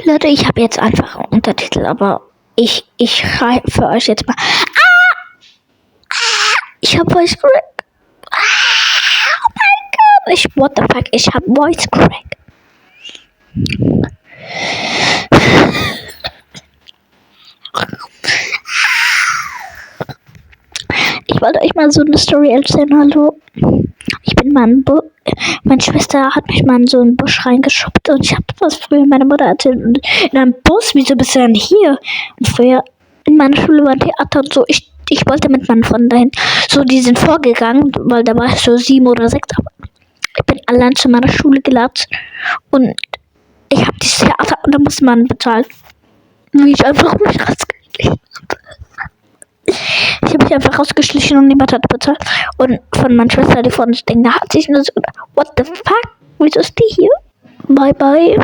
Leute, ich habe jetzt einfach Untertitel, aber ich schreibe für euch jetzt mal. Ich habe Voice Crack. Oh mein Gott. What the fuck? Ich habe Voice Crack. Ich wollte euch mal so eine Story erzählen. Hallo. Ich bin mal meine Schwester hat mich mal in so einen Busch reingeschubst und ich habe das früher meiner Mutter erzählt. Und in einem Bus, wieso bist du denn hier? Und früher in meiner Schule war ein Theater und so. Ich wollte mit meinen Freunden dahin. So, die sind vorgegangen, weil da war ich so 7 oder 6. Aber ich bin allein zu meiner Schule gelatscht und ich habe dieses Theater und da musste man bezahlen. Wie ich einfach mich rausgeschlichen habe. Ich habe mich einfach rausgeschlichen und niemand hat bezahlt. Und von meiner Schwester, die vorne stehen, da hat sich nur so gedacht, what the fuck? Wieso ist die hier? Bye bye.